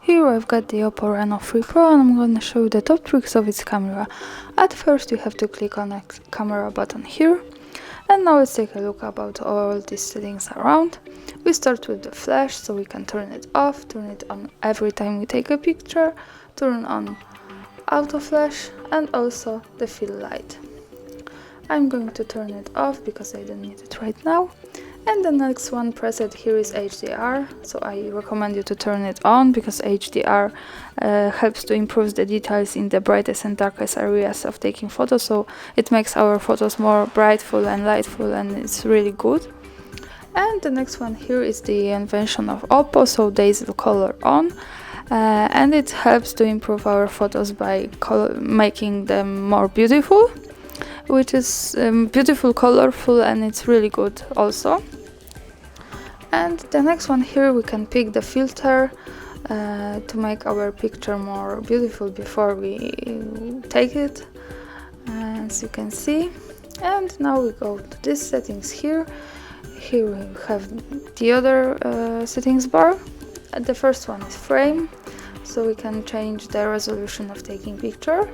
Here I've got the OPPO Reno 3 Pro and I'm going to show you the top tricks of its camera. At first you have to click on the camera button here. And now let's take a look about all these settings around. We start with the flash, so we can turn it off, turn it on every time we take a picture, turn on auto flash, and also the fill light. I'm going to turn it off because I don't need it right now. And the next one preset here is HDR, so I recommend you to turn it on because HDR helps to improve the details in the brightest and darkest areas of taking photos, so it makes our photos more brightful and lightful, and it's really good. And the next one here is the invention of OPPO, so daisy color on, and it helps to improve our photos by making them more beautiful, which is beautiful, colorful, and it's really good also. And the next one here, we can pick the filter to make our picture more beautiful before we take it, as you can see. And now we go to these settings here. Here we have the other settings bar. The first one is frame, so we can change the resolution of taking picture.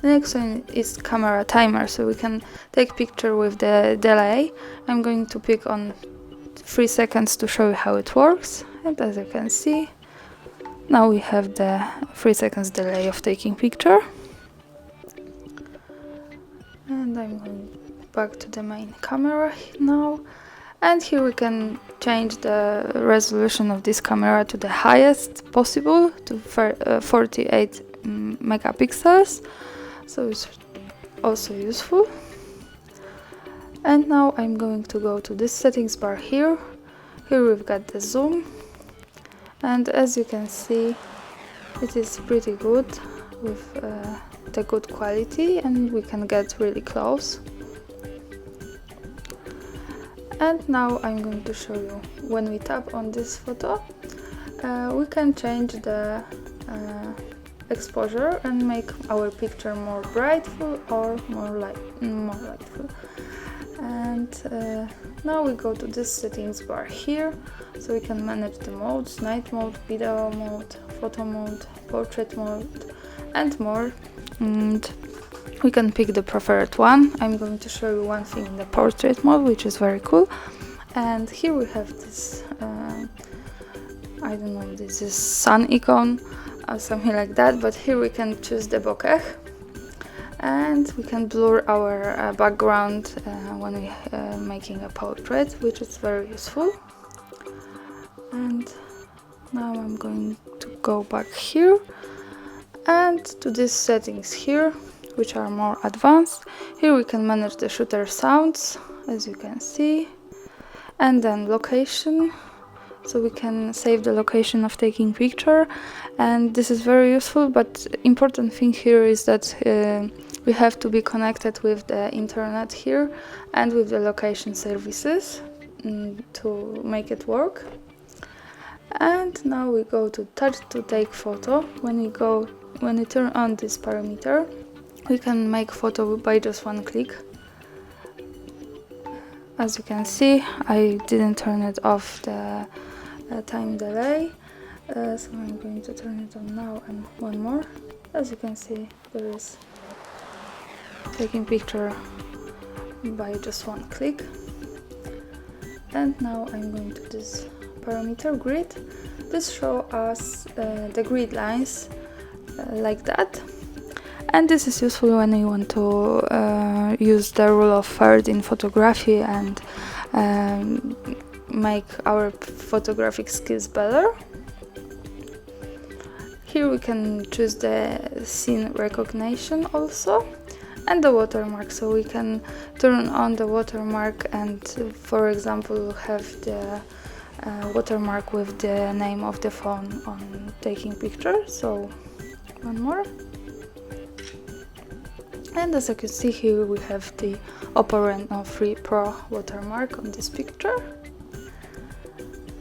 The next one is camera timer, so we can take picture with the delay. I'm going to pick on 3 seconds to show you how it works, and as you can see, now we have the 3 seconds delay of taking picture. And I'm going back to the main camera now, and here we can change the resolution of this camera to the highest possible, to 48 megapixels, so it's also useful. And now I'm going to go to this settings bar here. Here we've got the zoom, and as you can see, it is pretty good with the good quality, and we can get really close. And now I'm going to show you, when we tap on this photo, we can change the exposure and make our picture more brightful or more lightful. And now we go to this settings bar here, so we can manage the modes: night mode, video mode, photo mode, portrait mode, and more. And we can pick the preferred one. I'm going to show you one thing in the portrait mode, which is very cool. And here we have this, I don't know, this is sun icon or something like that, but here we can choose the bokeh. And we can blur our background when we're making a portrait, which is very useful. And now I'm going to go back here and to these settings here, which are more advanced. Here we can manage the shooter sounds, as you can see, and then location, so we can save the location of taking picture, and this is very useful. But important thing here is that we have to be connected with the internet here and with the location services to make it work. And now we go to touch to take photo. When we turn on this parameter, we can make photo by just one click. As you can see, I didn't turn it off the time delay, so I'm going to turn it on now and one more. As you can see, there is taking picture by just one click. And now I'm going to this parameter grid. This shows us the grid lines like that, and this is useful when you want to use the rule of thirds in photography and make our photographic skills better. Here we can choose the scene recognition also, and the watermark, so we can turn on the watermark and, for example, have the watermark with the name of the phone on taking picture. So one more, and as you can see here, we have the OPPO Reno 3 Pro watermark on this picture.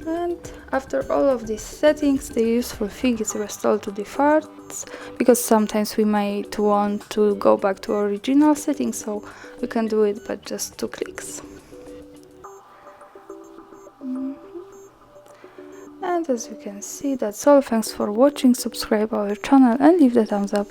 And after all of these settings, the useful thing is restore to defaults, because sometimes we might want to go back to original settings, so we can do it by just 2 clicks. And as you can see, that's all. Thanks for watching, subscribe our channel and leave the thumbs up.